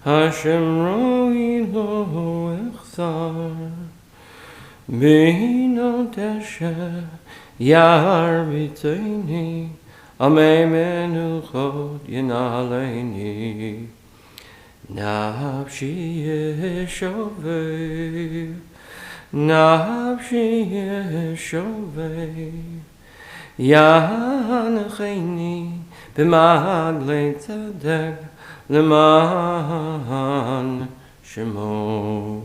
Hashem roi lo echsar Bino teshe yar b'tzeini Amei menuchot yenaleini Nafshi yeshovev Nafshi yeshovev Yanecheni b'maglei tzedek Leman shemo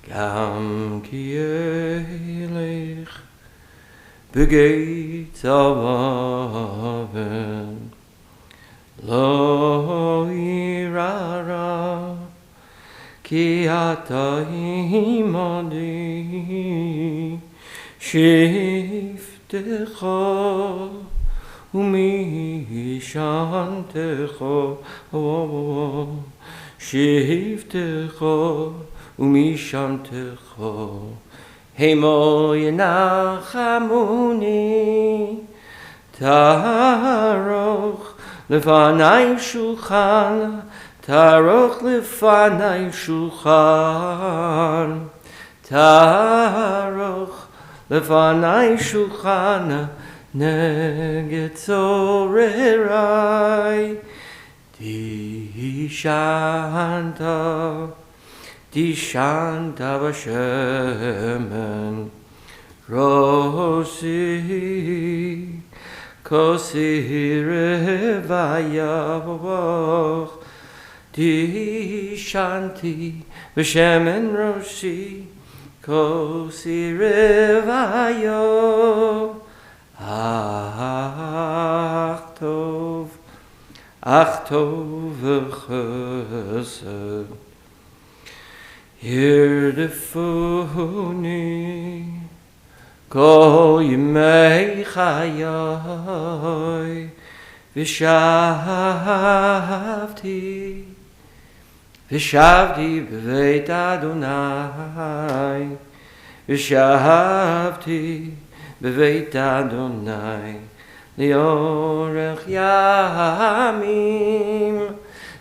Gam ki elech B'geit avaven Lo irara Ki ata imadi Shiftecha Umishantecha Shiftecha Umishantecha Hemo yenachamuni Taroch lefanai shulchan Taroch lefanai shulchan Taroch lefanai shulchan Neged zorerai Dishanta b'shemen Rosi Kosi revayavoch Dishanti b'shemen Rosi Kosi revayo Ach tov v'chesed Yirdefuni Kol yimei chayoi V'shavti b'veit Adonai V'shavti b'veit Adonai Liorech yamim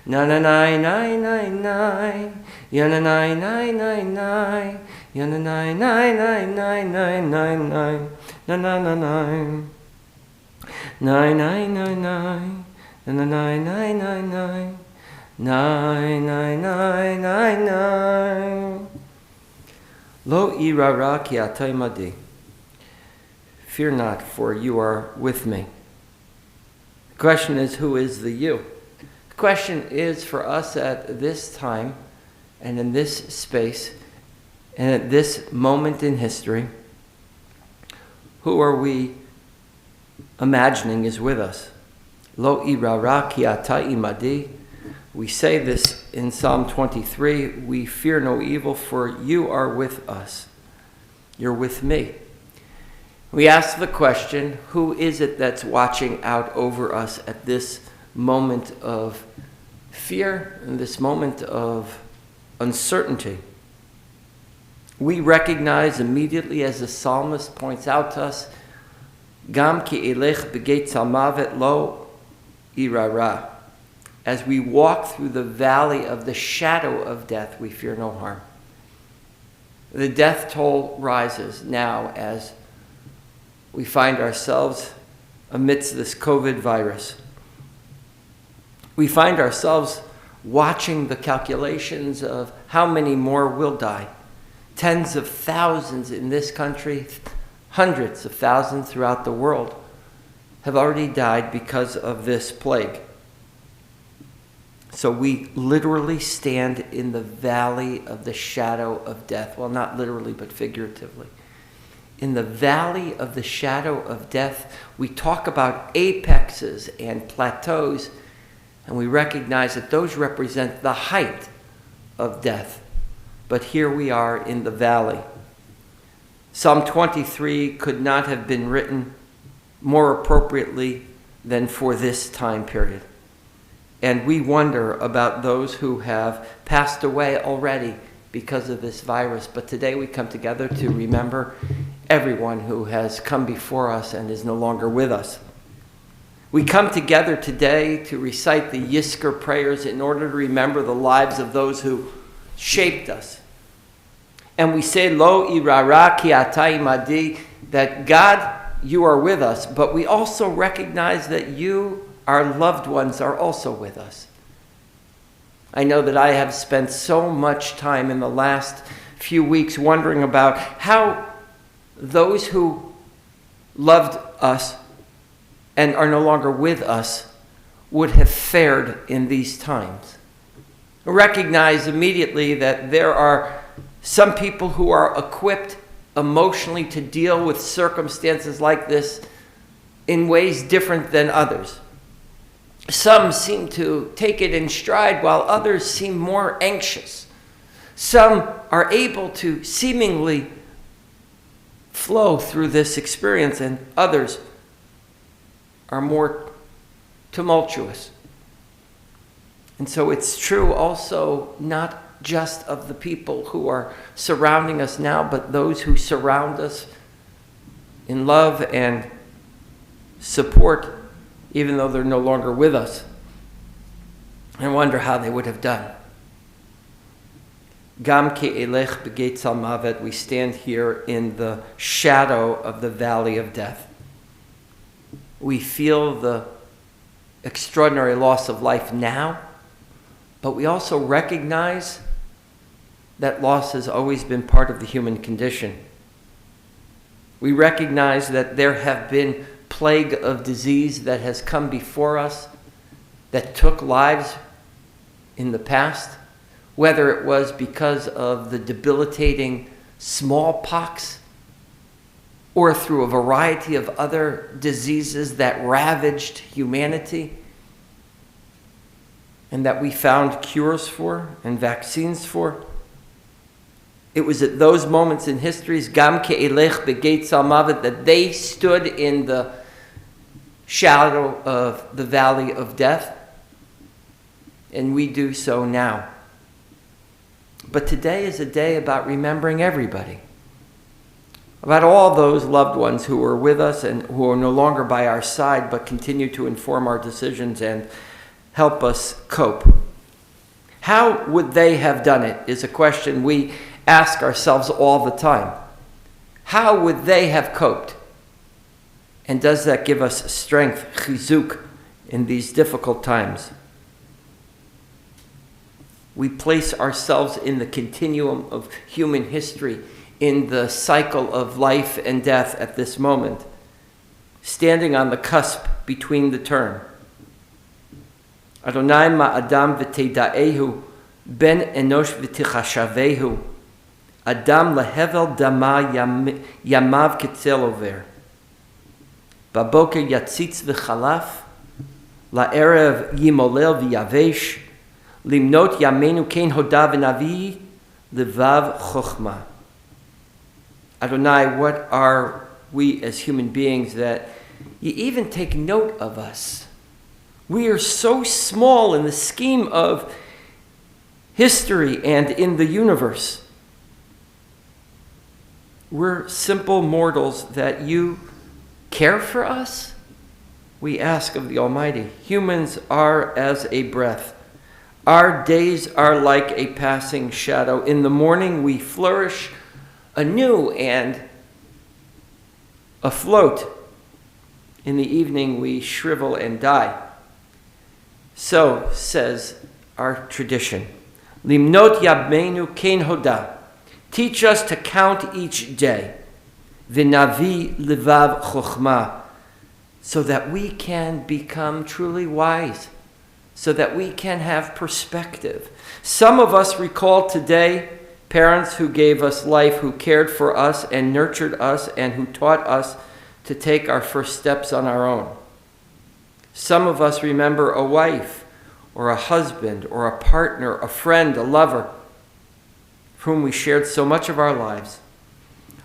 Na-na-nai, nai-nai-nai Ya-na-nai-nai-nai-nai Ya-na-nai-nai-nai-nai-nai-nai Na-na-na-nai Nai-nai-nai-nai Na-na-nai-nai-nai-nai Nai-nai-nai-nai-nai Lo irara ki atay madi Fear not, for you are with me. The question is, who is the you? The question is for us at this time and in this space and at this moment in history, who are we imagining is with us? Lo irara ki ata imadi. We say this in Psalm 23, we fear no evil, for you are with us. You're with me. We ask the question, who is it that's watching out over us at this moment of fear and this moment of uncertainty? We recognize immediately, as the psalmist points out to us, Gam ki elech b'geit zalmavet lo irara. As we walk through the valley of the shadow of death, we fear no harm. The death toll rises now as we find ourselves amidst this COVID virus. We find ourselves watching the calculations of how many more will die. Tens of thousands in this country, hundreds of thousands throughout the world have already died because of this plague. So we literally stand in the valley of the shadow of death. Well, not literally, but figuratively. In the valley of the shadow of death, we talk about apexes and plateaus, and we recognize that those represent the height of death. But here we are in the valley. Psalm 23 could not have been written more appropriately than for this time period. And we wonder about those who have passed away already because of this virus. But today we come together to remember everyone who has come before us and is no longer with us. We come together today to recite the Yizkor prayers in order to remember the lives of those who shaped us. And we say, Lo irara ki ata imadi, that God, you are with us, but we also recognize that you, our loved ones, are also with us. I know that I have spent so much time in the last few weeks wondering about how those who loved us and are no longer with us would have fared in these times. Recognize immediately that there are some people who are equipped emotionally to deal with circumstances like this in ways different than others. Some seem to take it in stride while others seem more anxious. Some are able to seemingly flow through this experience and others are more tumultuous. And so it's true also not just of the people who are surrounding us now, but those who surround us in love and support, even though they're no longer with us. I wonder how they would have done. Gam ki elech b'geit mavet, we stand here in the shadow of the valley of death. We feel the extraordinary loss of life now, but we also recognize that loss has always been part of the human condition. We recognize that there have been plague of disease that has come before us that took lives in the past, whether it was because of the debilitating smallpox or through a variety of other diseases that ravaged humanity and that we found cures for and vaccines for. It was at those moments in history's Gam ke'elech begeit salmavet that they stood in the shadow of the valley of death, and we do so now. But today is a day about remembering everybody, about all those loved ones who are with us and who are no longer by our side but continue to inform our decisions and help us cope. How would they have done it is a question we ask ourselves all the time. How would they have coped? And does that give us strength, chizuk, in these difficult times? We place ourselves in the continuum of human history, in the cycle of life and death at this moment, standing on the cusp between the turn. Adonai ma'adam v'teida'ehu, ben enosh v'tichashavehu, Adam lehevel dama yamav ketzel over. Baboker yatzitz v'chalaf, la'erev yimolel v'yavesh, limnot yamenu kein hoda v'navi, levav chochma. Adonai, what are we as human beings that you even take note of us? We are so small in the scheme of history and in the universe. We're simple mortals that you care for us? We ask of the Almighty. Humans are as a breath. Our days are like a passing shadow. In the morning we flourish anew and afloat. In the evening we shrivel and die. So says our tradition. Limnot yabmeinu kein hoda. Teach us to count each day. V'navi levav chochma. So that we can become truly wise. So that we can have perspective. Some of us recall today parents who gave us life, who cared for us and nurtured us, and who taught us to take our first steps on our own. Some of us remember a wife, or a husband, or a partner, a friend, a lover, with whom we shared so much of our lives.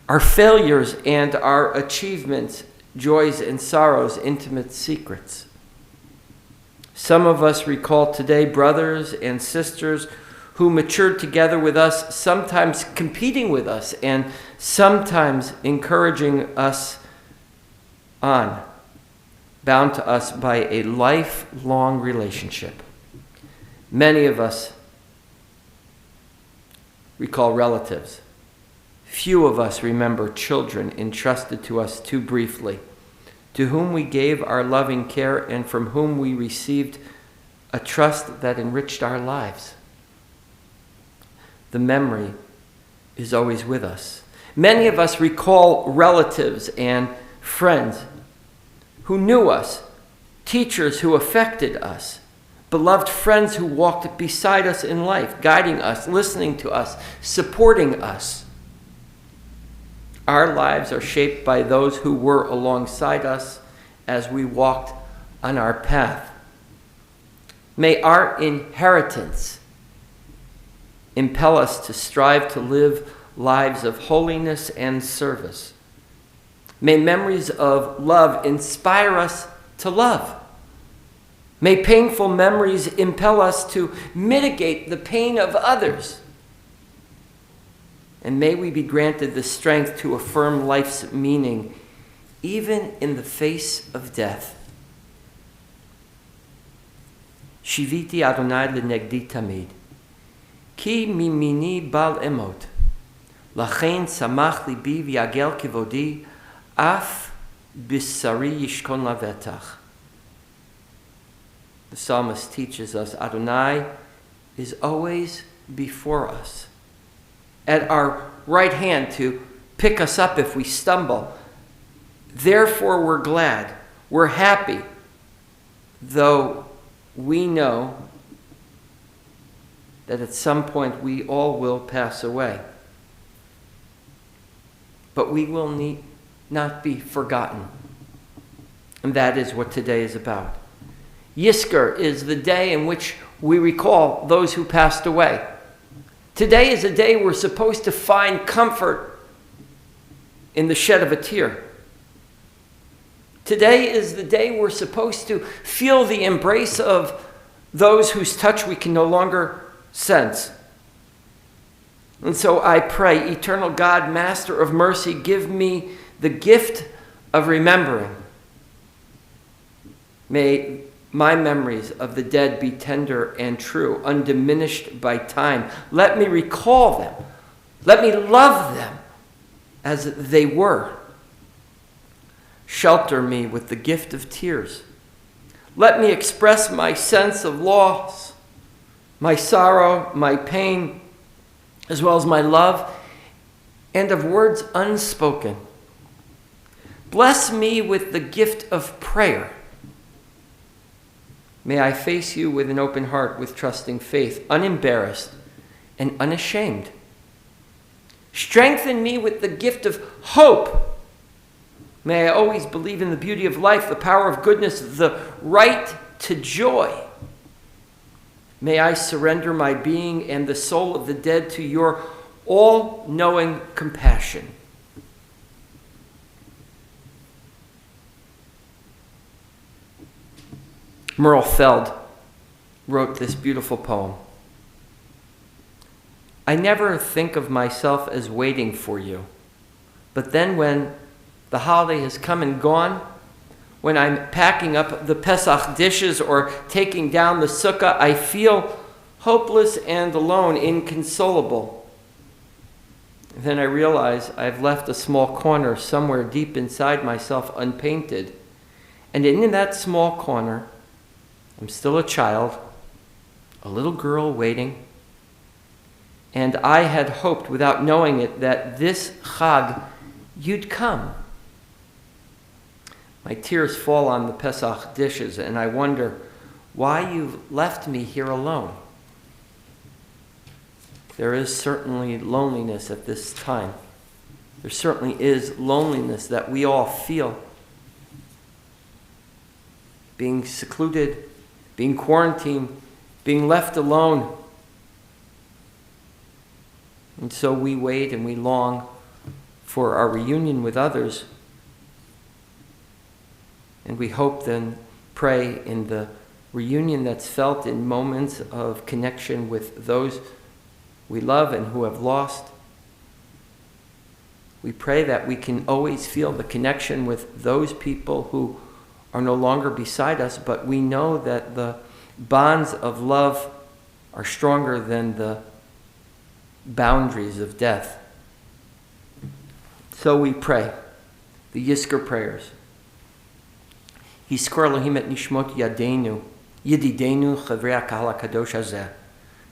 Our failures and our achievements, joys and sorrows, intimate secrets. Some of us recall today brothers and sisters who matured together with us, sometimes competing with us and sometimes encouraging us on, bound to us by a lifelong relationship. Many of us recall relatives. Few of us remember children entrusted to us too briefly, to whom we gave our loving care and from whom we received a trust that enriched our lives. The memory is always with us. Many of us recall relatives and friends who knew us, teachers who affected us, beloved friends who walked beside us in life, guiding us, listening to us, supporting us. Our lives are shaped by those who were alongside us as we walked on our path. May our inheritance impel us to strive to live lives of holiness and service. May memories of love inspire us to love. May painful memories impel us to mitigate the pain of others. And may we be granted the strength to affirm life's meaning, even in the face of death. Shiviti Adonai lenegdi tamid, ki mimini bal emot, lachein samach libi v'yagel kivodi, af bisari yishkon lavetach. The psalmist teaches us Adonai is always before us, at our right hand to pick us up if we stumble. Therefore we're glad, we're happy, though we know that at some point we all will pass away. But we will not be forgotten. And that is what today is about. Yizkor is the day in which we recall those who passed away. Today is a day we're supposed to find comfort in the shed of a tear. Today is the day we're supposed to feel the embrace of those whose touch we can no longer sense. And so I pray, eternal God, Master of mercy, give me the gift of remembering. May my memories of the dead be tender and true, undiminished by time. Let me recall them. Let me love them as they were. Shelter me with the gift of tears. Let me express my sense of loss, my sorrow, my pain, as well as my love, and of words unspoken. Bless me with the gift of prayer. May I face you with an open heart, with trusting faith, unembarrassed and unashamed. Strengthen me with the gift of hope. May I always believe in the beauty of life, the power of goodness, the right to joy. May I surrender my being and the soul of the dead to your all-knowing compassion. Merle Feld wrote this beautiful poem. I never think of myself as waiting for you, but then when the holiday has come and gone, when I'm packing up the Pesach dishes or taking down the sukkah, I feel hopeless and alone, inconsolable. Then I realize I've left a small corner somewhere deep inside myself unpainted. And in that small corner, I'm still a child, a little girl waiting. And I had hoped, without knowing it, that this Chag, you'd come. My tears fall on the Pesach dishes, and I wonder why you've left me here alone. There is certainly loneliness at this time. There certainly is loneliness that we all feel. Being secluded, being quarantined, being left alone. And so we wait and we long for our reunion with others. And we hope then, pray in the reunion that's felt in moments of connection with those we love and who have lost. We pray that we can always feel the connection with those people who are no longer beside us, but we know that the bonds of love are stronger than the boundaries of death. So we pray the Yizkor prayers. Yizkor Elohim et nishmot yadeinu, yedideinu chavrei hakahal hakadosh hazeh,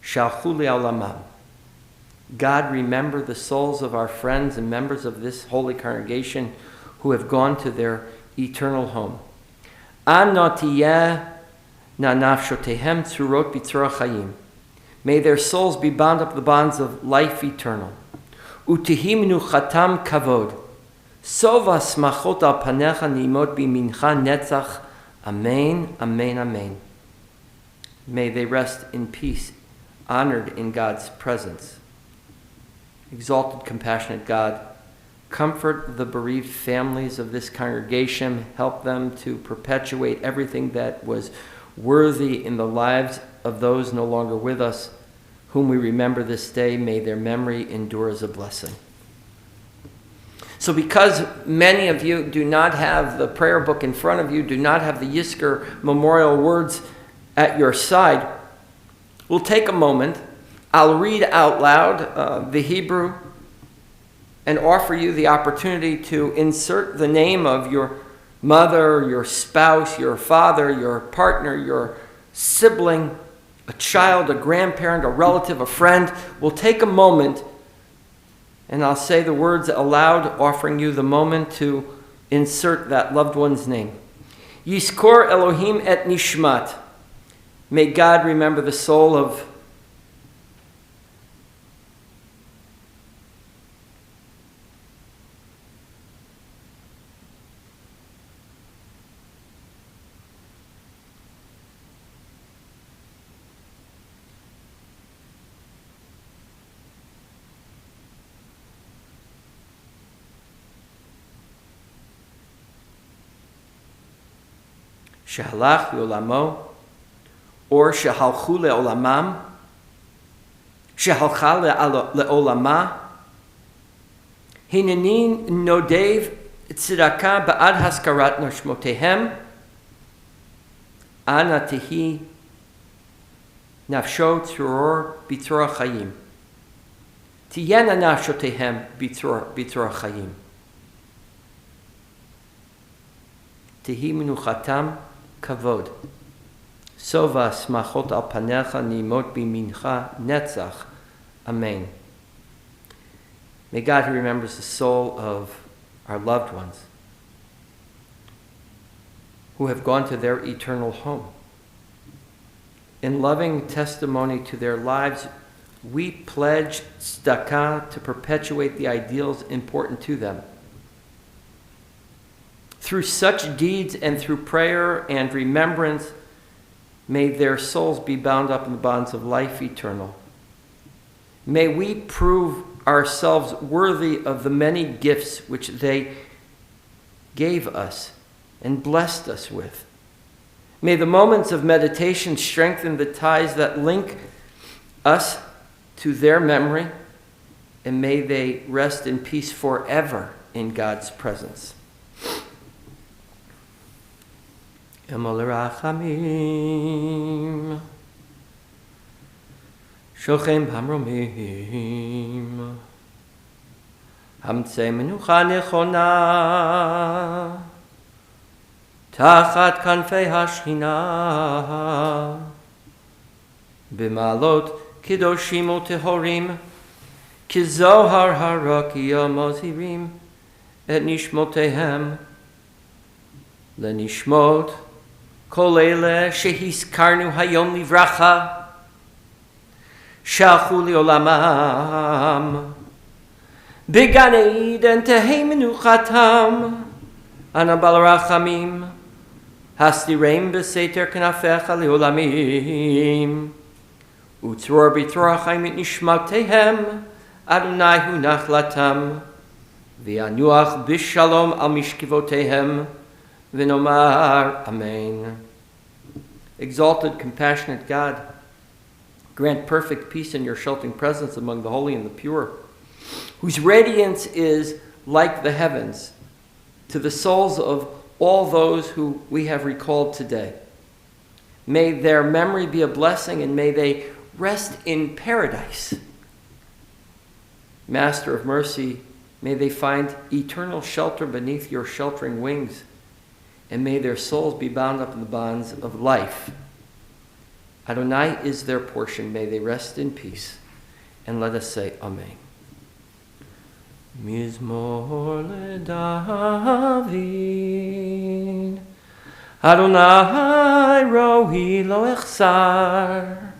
shalchu le'olamam. God, remember the souls of our friends and members of this holy congregation who have gone to their eternal home. Ano tiyeh nafshotehem tzurot b'tzorah chayim. May their souls be bound up with the bonds of life eternal. Utihi menuchatam kavod. Sova smachot al panecha niimot bimincha netzach. Amen, amen, amen. May they rest in peace, honored in God's presence. Exalted, compassionate God, comfort the bereaved families of this congregation. Help them to perpetuate everything that was worthy in the lives of those no longer with us, whom we remember this day. May their memory endure as a blessing. So because many of you do not have the prayer book in front of you, do not have the Yizkor memorial words at your side, we'll take a moment. I'll read out loud the Hebrew and offer you the opportunity to insert the name of your mother, your spouse, your father, your partner, your sibling, a child, a grandparent, a relative, a friend. We'll take a moment and I'll say the words aloud, offering you the moment to insert that loved one's name. Yizkor Elohim et nishmat. May God remember the soul of Shehalach le'olamo, or shehalchu le'olamam, shehalcha le'olama, hineni nodev tzedakah ba'ad haskarat nashmotehem, ana tehi nafsho tzuror b'tzorah chayim. Tiyena nafshotehem b'tzorah chayim. Tehi menuchatam kavod. Sova smachot al panecha nimot bimincha netzach. Amen. May God, who remembers the soul of our loved ones who have gone to their eternal home, in loving testimony to their lives, we pledge tzedakah to perpetuate the ideals important to them. Through such deeds and through prayer and remembrance, may their souls be bound up in the bonds of life eternal. May we prove ourselves worthy of the many gifts which they gave us and blessed us with. May the moments of meditation strengthen the ties that link us to their memory, and may they rest in peace forever in God's presence. Emol rachamim, shochem hamromim, hamtzei menucha nechona, tachat kanfei hashchina, b'malot kedoshim utehorim, kizohar harakia mozirim, et nishmotehem, lenishmot, Kol ele shehizkarnu hayom livracha, shalchu le'olamam, b'gan eden tehei menuchatam, ana bal rachamim, hasdireim b'seiter knafecha le'olamim, utzror b'tzorah chayim et nishmatehem, Adonai hu nachlatam, v'yanuach b'shalom al mishkivotehem, V'nomar Amen. Exalted, compassionate God, grant perfect peace in your sheltering presence among the holy and the pure, whose radiance is like the heavens, to the souls of all those who we have recalled today. May their memory be a blessing, and may they rest in paradise. Master of mercy, may they find eternal shelter beneath your sheltering wings, and may their souls be bound up in the bonds of life. Adonai is their portion. May they rest in peace. And let us say Amen. Mizmor leDavid, Adonai rohi lo echsar,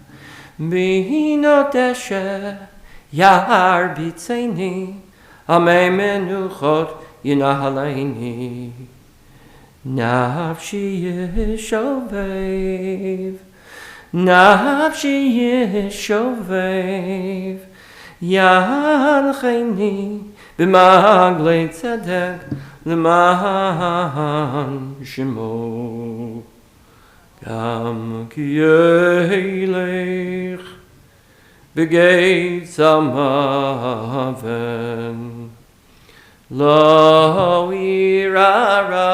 binot esher yar bitzeni, amei menuchot yinahaleini, nafshi yeshovev, nafshi yeshovev, yancheni b'maglei tzedek l'man shemo, gam ki yeilech b'geitz hamaven lo irara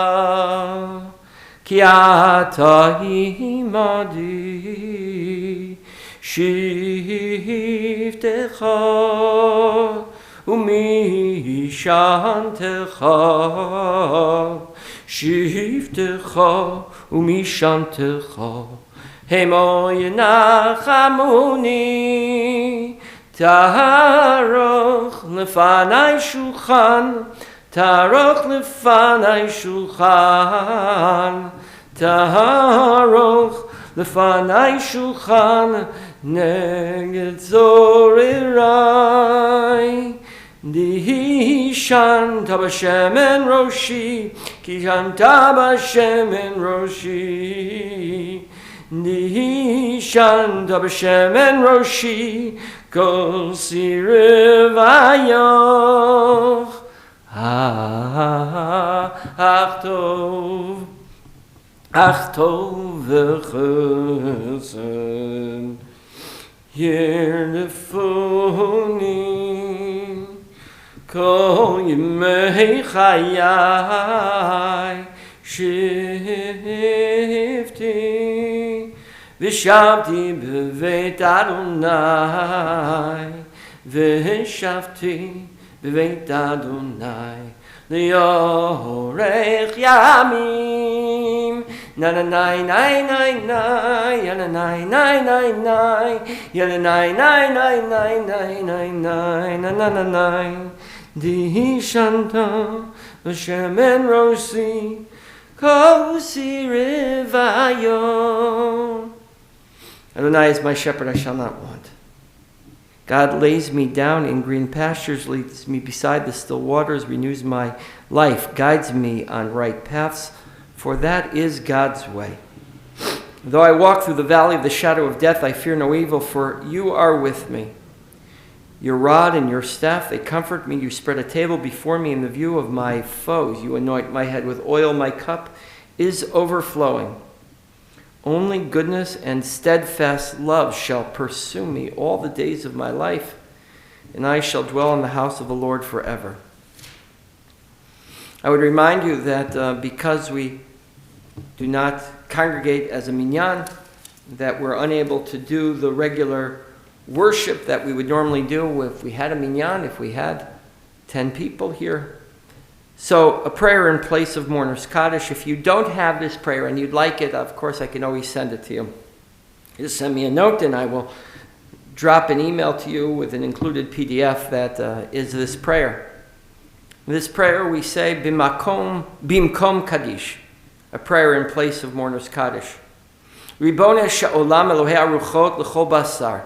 ki ata imadi shivtecha umishantecha shivtecha umishantecha hemo yenachamuni taroch lefanai shulchan taroch lefanai shulchan taroch lefanai shulchan neged zorirai Dihishan tabashem en roshi, kishan tabashem en roshi. Dihishan tabashem en roshi, kol sirivayoch. Ach tov v'chesed, yirnefuni. Kol yimei chayai shivti v'shavti b'veit Adonai v'shavti b'veit Adonai liyorech yamim na-na-nai nai-nai-nai ya-na-nai-nai-nai-nai ya-na-nai-nai-nai-nai-nai-nai na-na-na-nai Dihishanta Hashem en rosi kosi rivayo. Adonai is my shepherd, I shall not want. God lays me down in green pastures, leads me beside the still waters, renews my life, guides me on right paths, for that is God's way. Though I walk through the valley of the shadow of death, I fear no evil, for you are with me. Your rod and your staff, they comfort me. You spread a table before me in the view of my foes. You anoint my head with oil. My cup is overflowing. Only goodness and steadfast love shall pursue me all the days of my life, and I shall dwell in the house of the Lord forever. I would remind you that because we do not congregate as a minyan, that we're unable to do the regular worship that we would normally do if we had a minyan, if we had 10 people here. So a prayer in place of Mourner's Kaddish. If you don't have this prayer and you'd like it, of course I can always send it to you. Just send me a note and I will drop an email to you with an included PDF that is this prayer. This prayer we say bimkom kaddish, a prayer in place of Mourner's Kaddish. Riboneh sha'olam Elohei aruchot l'chol basar.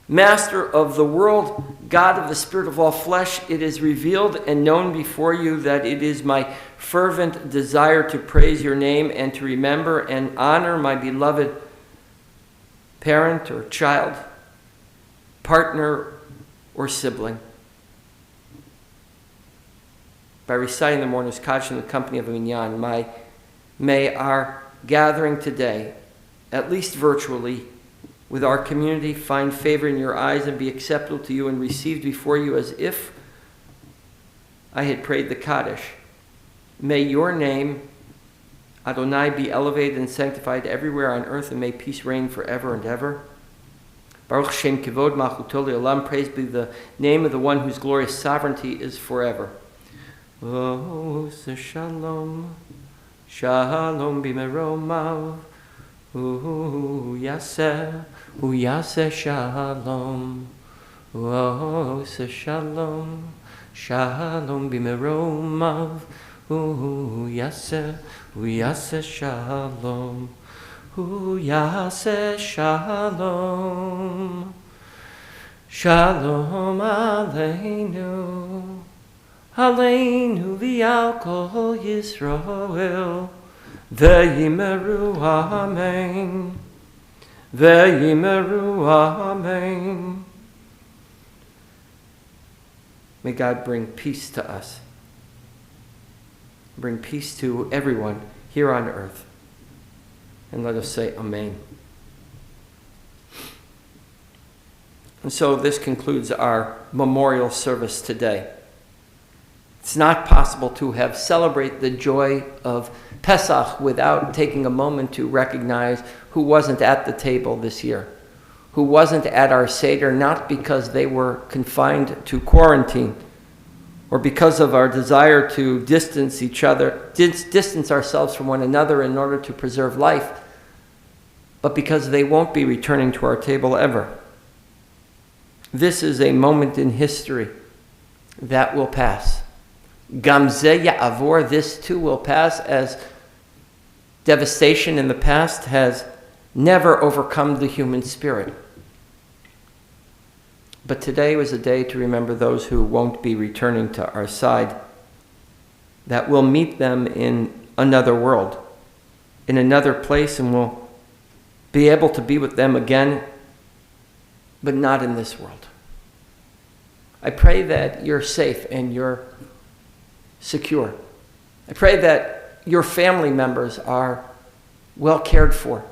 Master of the world, God of the spirit of all flesh, it is revealed and known before you that it is my fervent desire to praise your name and to remember and honor my beloved parent or child, partner or sibling. By reciting the Mourner's Kaddish in the company of a minyan, may our gathering today at least virtually, with our community, find favor in your eyes and be acceptable to you and received before you as if I had prayed the Kaddish. May your name, Adonai, be elevated and sanctified everywhere on earth, and may peace reign forever and ever. Baruch Shem Kivod Malchuto Le'olam. Praise be the name of the one whose glorious sovereignty is forever. Oh, Shalom, Shalom b'meromav, Yaseh Shalom. Oh, Shalom, Shalom b'meromav, Yaseh Shalom. Yaseh Shalom, Shalom Aleinu, Aleinu v'al kol Yisrael, v'yimeru Amen, v'yimeru Amen. May God bring peace to us, bring peace to everyone here on earth. And let us say Amen. And so this concludes our memorial service today. It's not possible to have celebrated the joy of Pesach without taking a moment to recognize who wasn't at the table this year, who wasn't at our Seder, not because they were confined to quarantine or because of our desire to distance ourselves from one another in order to preserve life, but because they won't be returning to our table ever. This is a moment in history that will pass. Gam ze ya'avor, this too will pass, as devastation in the past has never overcome the human spirit. But today was a day to remember those who won't be returning to our side, that we'll meet them in another world, in another place, and we'll be able to be with them again, but not in this world. I pray that you're safe and you're secure. I pray that your family members are well cared for,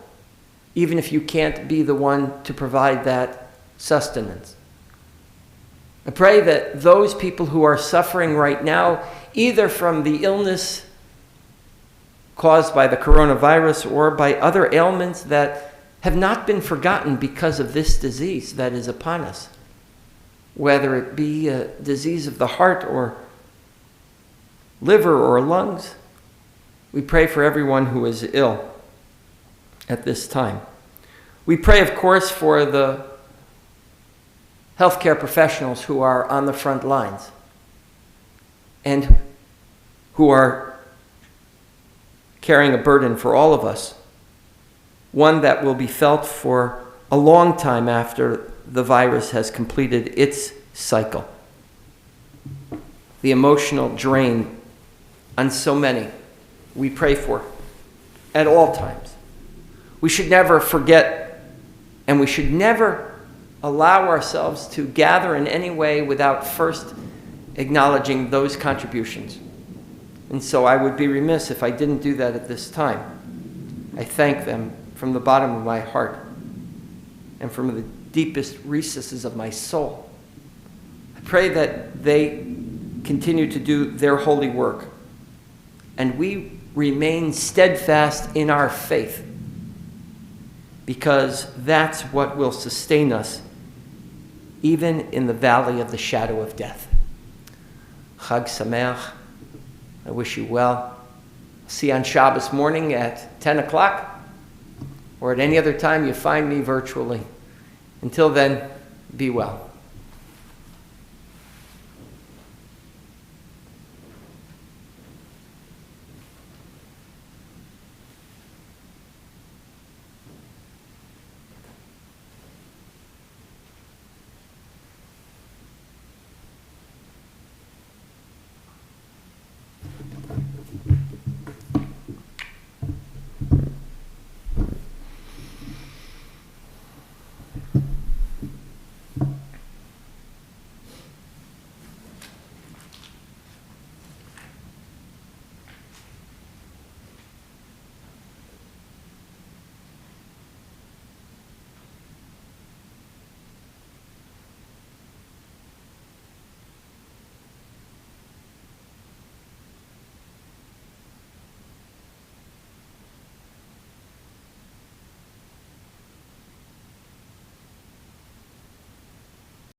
even if you can't be the one to provide that sustenance. I pray that those people who are suffering right now, either from the illness caused by the coronavirus or by other ailments that have not been forgotten because of this disease that is upon us, whether it be a disease of the heart or liver or lungs, we pray for everyone who is ill at this time. We pray, of course, for the healthcare professionals who are on the front lines and who are carrying a burden for all of us, one that will be felt for a long time after the virus has completed its cycle. The emotional drain on so many we pray for at all times. We should never forget, and we should never allow ourselves to gather in any way without first acknowledging those contributions. And so I would be remiss if I didn't do that at this time. I thank them from the bottom of my heart and from the deepest recesses of my soul. I pray that they continue to do their holy work, and we remain steadfast in our faith, because that's what will sustain us even in the valley of the shadow of death. Chag Sameach. I wish you well. See you on Shabbos morning at 10 o'clock or at any other time you find me virtually. Until then, be well.